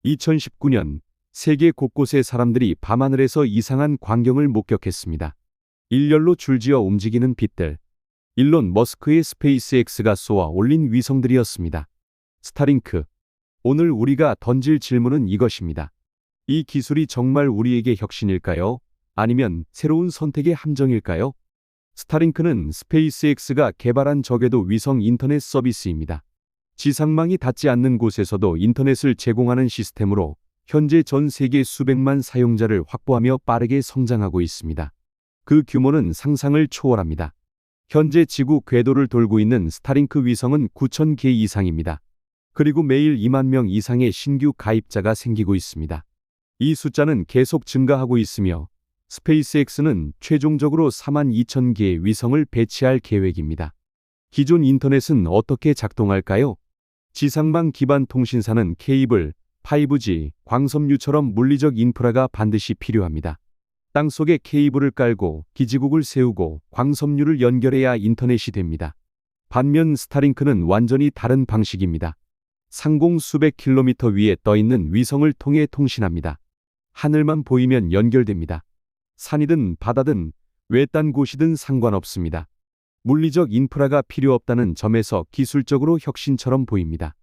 2019년 세계 곳곳의 사람들이 밤하늘에서 이상한 광경을 목격했습니다. 일렬로 줄지어 움직이는 빛들. 일론 머스크의 스페이스X가 쏘아 올린 위성들이었습니다. 스타링크. 오늘 우리가 던질 질문은 이것입니다. 이 기술이 정말 우리에게 혁신일까요? 아니면 새로운 선택의 함정일까요? 스타링크는 스페이스X가 개발한 저궤도 위성 인터넷 서비스입니다. 지상망이 닿지 않는 곳에서도 인터넷을 제공하는 시스템으로 현재 전 세계 수백만 사용자를 확보하며 빠르게 성장하고 있습니다. 그 규모는 상상을 초월합니다. 현재 지구 궤도를 돌고 있는 스타링크 위성은 9,000개 이상입니다. 그리고 매일 2만 명 이상의 신규 가입자가 생기고 있습니다. 이 숫자는 계속 증가하고 있으며 스페이스X는 최종적으로 42,000개의 위성을 배치할 계획입니다. 기존 인터넷은 어떻게 작동할까요? 지상망 기반 통신사는 케이블, 5G, 광섬유처럼 물리적 인프라가 반드시 필요합니다. 땅속에 케이블을 깔고 기지국을 세우고 광섬유를 연결해야 인터넷이 됩니다. 반면 스타링크는 완전히 다른 방식입니다. 상공 수백 킬로미터 위에 떠있는 위성을 통해 통신합니다. 하늘만 보이면 연결됩니다. 산이든 바다든 외딴 곳이든 상관없습니다. 물리적 인프라가 필요 없다는 점에서 기술적으로 혁신처럼 보입니다.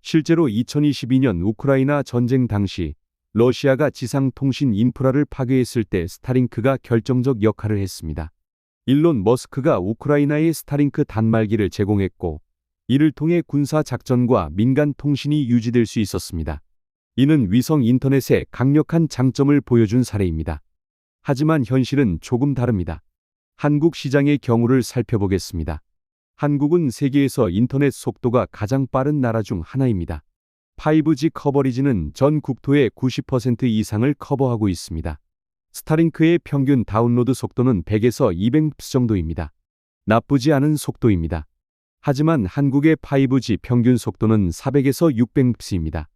실제로 2022년 우크라이나 전쟁 당시 러시아가 지상 통신 인프라를 파괴했을 때 스타링크가 결정적 역할을 했습니다. 일론 머스크가 우크라이나에 스타링크 단말기를 제공했고 이를 통해 군사 작전과 민간 통신이 유지될 수 있었습니다. 이는 위성 인터넷의 강력한 장점을 보여준 사례입니다. 하지만 현실은 조금 다릅니다. 한국 시장의 경우를 살펴보겠습니다. 한국은 세계에서 인터넷 속도가 가장 빠른 나라 중 하나입니다. 5G 커버리지는 전 국토의 90% 이상을 커버하고 있습니다. 스타링크의 평균 다운로드 속도는 100에서 200mbps 정도입니다. 나쁘지 않은 속도입니다. 하지만 한국의 5G 평균 속도는 400에서 600mbps입니다.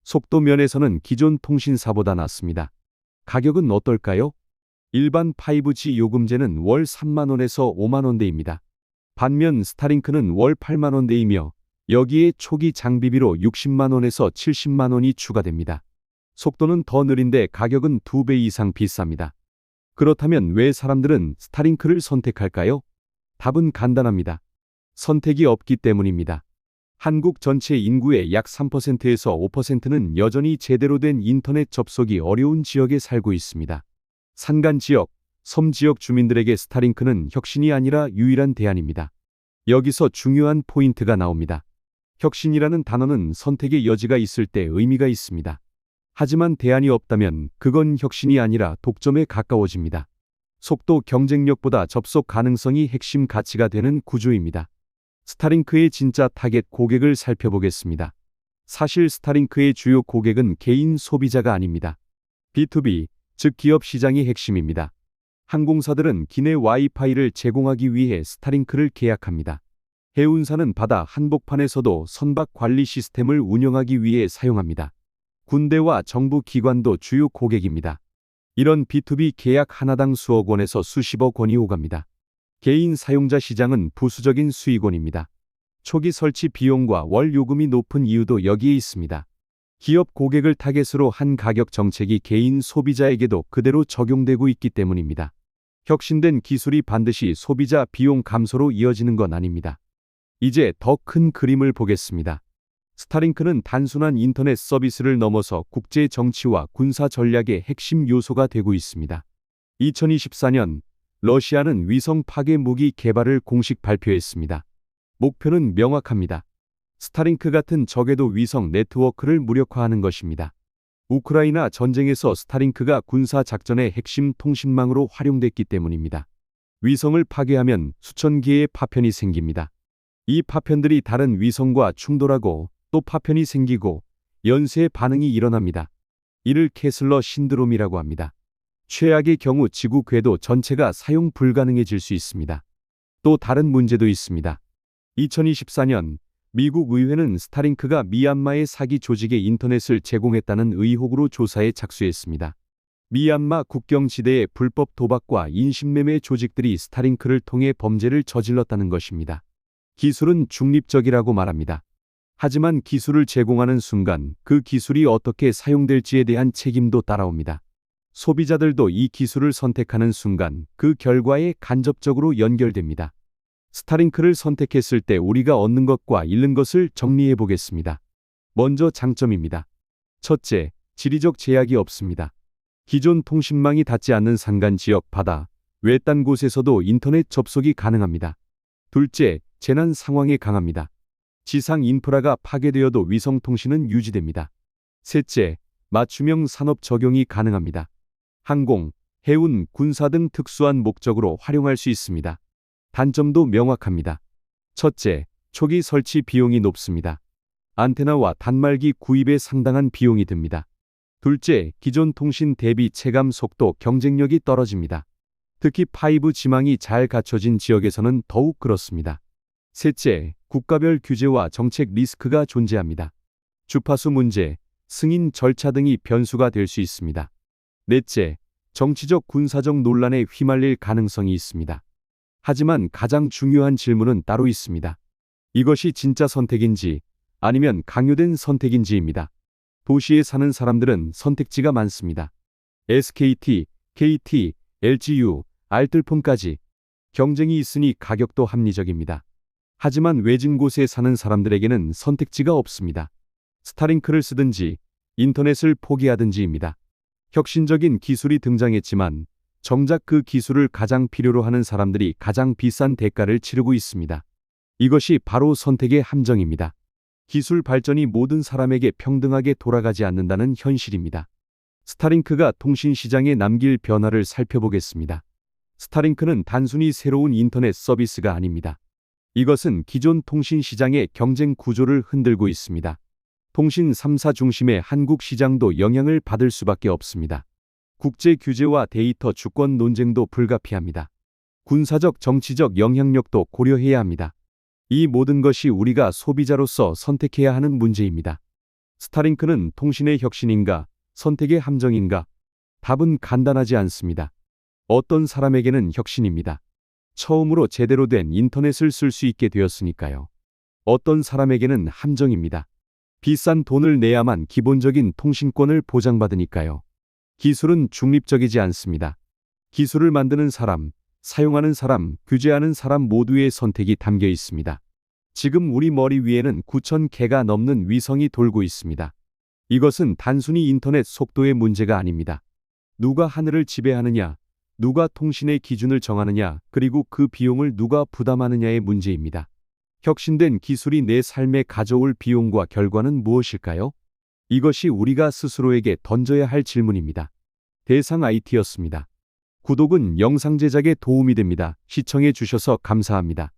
속도 면에서는 기존 통신사보다 낮습니다. 가격은 어떨까요? 일반 5G 요금제는 월 3만원에서 5만원대입니다. 반면 스타링크는 월 8만원대이며 여기에 초기 장비비로 60만원에서 70만원이 추가됩니다. 속도는 더 느린데 가격은 2배 이상 비쌉니다. 그렇다면 왜 사람들은 스타링크를 선택할까요? 답은 간단합니다. 선택이 없기 때문입니다. 한국 전체 인구의 약 3%에서 5%는 여전히 제대로 된 인터넷 접속이 어려운 지역에 살고 있습니다. 산간 지역, 섬 지역 주민들에게 스타링크는 혁신이 아니라 유일한 대안입니다. 여기서 중요한 포인트가 나옵니다. 혁신이라는 단어는 선택의 여지가 있을 때 의미가 있습니다. 하지만 대안이 없다면 그건 혁신이 아니라 독점에 가까워집니다. 속도 경쟁력보다 접속 가능성이 핵심 가치가 되는 구조입니다. 스타링크의 진짜 타겟 고객을 살펴보겠습니다. 사실 스타링크의 주요 고객은 개인 소비자가 아닙니다. B2B, 즉 기업 시장이 핵심입니다. 항공사들은 기내 와이파이를 제공하기 위해 스타링크를 계약합니다. 해운사는 바다 한복판에서도 선박 관리 시스템을 운영하기 위해 사용합니다. 군대와 정부 기관도 주요 고객입니다. 이런 B2B 계약 하나당 수억 원에서 수십억 원이 오갑니다. 개인 사용자 시장은 부수적인 수익원입니다. 초기 설치 비용과 월 요금이 높은 이유도 여기에 있습니다. 기업 고객을 타겟으로 한 가격 정책이 개인 소비자에게도 그대로 적용되고 있기 때문입니다. 혁신된 기술이 반드시 소비자 비용 감소로 이어지는 건 아닙니다. 이제 더 큰 그림을 보겠습니다. 스타링크는 단순한 인터넷 서비스를 넘어서 국제 정치와 군사 전략의 핵심 요소가 되고 있습니다. 2024년 러시아는 위성 파괴 무기 개발을 공식 발표했습니다. 목표는 명확합니다. 스타링크 같은 저궤도 위성 네트워크를 무력화하는 것입니다. 우크라이나 전쟁에서 스타링크가 군사 작전의 핵심 통신망으로 활용됐기 때문입니다. 위성을 파괴하면 수천 개의 파편이 생깁니다. 이 파편들이 다른 위성과 충돌하고 또 파편이 생기고 연쇄 반응이 일어납니다. 이를 캐슬러 신드롬이라고 합니다. 최악의 경우 지구 궤도 전체가 사용 불가능해질 수 있습니다. 또 다른 문제도 있습니다. 2024년 미국 의회는 스타링크가 미얀마의 사기 조직에 인터넷을 제공했다는 의혹으로 조사에 착수했습니다. 미얀마 국경지대의 불법 도박과 인신매매 조직들이 스타링크를 통해 범죄를 저질렀다는 것입니다. 기술은 중립적이라고 말합니다. 하지만 기술을 제공하는 순간 그 기술이 어떻게 사용될지에 대한 책임도 따라옵니다. 소비자들도 이 기술을 선택하는 순간 그 결과에 간접적으로 연결됩니다. 스타링크를 선택했을 때 우리가 얻는 것과 잃는 것을 정리해 보겠습니다. 먼저 장점입니다. 첫째, 지리적 제약이 없습니다. 기존 통신망이 닿지 않는 산간 지역, 바다, 외딴 곳에서도 인터넷 접속이 가능합니다. 둘째, 재난 상황에 강합니다. 지상 인프라가 파괴되어도 위성 통신은 유지됩니다. 셋째, 맞춤형 산업 적용이 가능합니다. 항공, 해운, 군사 등 특수한 목적으로 활용할 수 있습니다. 단점도 명확합니다. 첫째, 초기 설치 비용이 높습니다. 안테나와 단말기 구입에 상당한 비용이 듭니다. 둘째, 기존 통신 대비 체감 속도 경쟁력이 떨어집니다. 특히 5G망이 잘 갖춰진 지역에서는 더욱 그렇습니다. 셋째, 국가별 규제와 정책 리스크가 존재합니다. 주파수 문제, 승인 절차 등이 변수가 될 수 있습니다. 넷째, 정치적 군사적 논란에 휘말릴 가능성이 있습니다. 하지만 가장 중요한 질문은 따로 있습니다. 이것이 진짜 선택인지 아니면 강요된 선택인지입니다. 도시에 사는 사람들은 선택지가 많습니다. SKT, KT, LGU, 알뜰폰까지 경쟁이 있으니 가격도 합리적입니다. 하지만 외진 곳에 사는 사람들에게는 선택지가 없습니다. 스타링크를 쓰든지 인터넷을 포기하든지입니다. 혁신적인 기술이 등장했지만 정작 그 기술을 가장 필요로 하는 사람들이 가장 비싼 대가를 치르고 있습니다. 이것이 바로 선택의 함정입니다. 기술 발전이 모든 사람에게 평등하게 돌아가지 않는다는 현실입니다. 스타링크가 통신 시장에 남길 변화를 살펴보겠습니다. 스타링크는 단순히 새로운 인터넷 서비스가 아닙니다. 이것은 기존 통신 시장의 경쟁 구조를 흔들고 있습니다. 통신 3사 중심의 한국 시장도 영향을 받을 수밖에 없습니다. 국제 규제와 데이터 주권 논쟁도 불가피합니다. 군사적 정치적 영향력도 고려해야 합니다. 이 모든 것이 우리가 소비자로서 선택해야 하는 문제입니다. 스타링크는 통신의 혁신인가, 선택의 함정인가? 답은 간단하지 않습니다. 어떤 사람에게는 혁신입니다. 처음으로 제대로 된 인터넷을 쓸 수 있게 되었으니까요. 어떤 사람에게는 함정입니다. 비싼 돈을 내야만 기본적인 통신권을 보장받으니까요. 기술은 중립적이지 않습니다. 기술을 만드는 사람, 사용하는 사람, 규제하는 사람 모두의 선택이 담겨 있습니다. 지금 우리 머리 위에는 9,000개가 넘는 위성이 돌고 있습니다. 이것은 단순히 인터넷 속도의 문제가 아닙니다. 누가 하늘을 지배하느냐, 누가 통신의 기준을 정하느냐, 그리고 그 비용을 누가 부담하느냐의 문제입니다. 혁신된 기술이 내 삶에 가져올 비용과 결과는 무엇일까요? 이것이 우리가 스스로에게 던져야 할 질문입니다. 대상 IT였습니다. 구독은 영상 제작에 도움이 됩니다. 시청해 주셔서 감사합니다.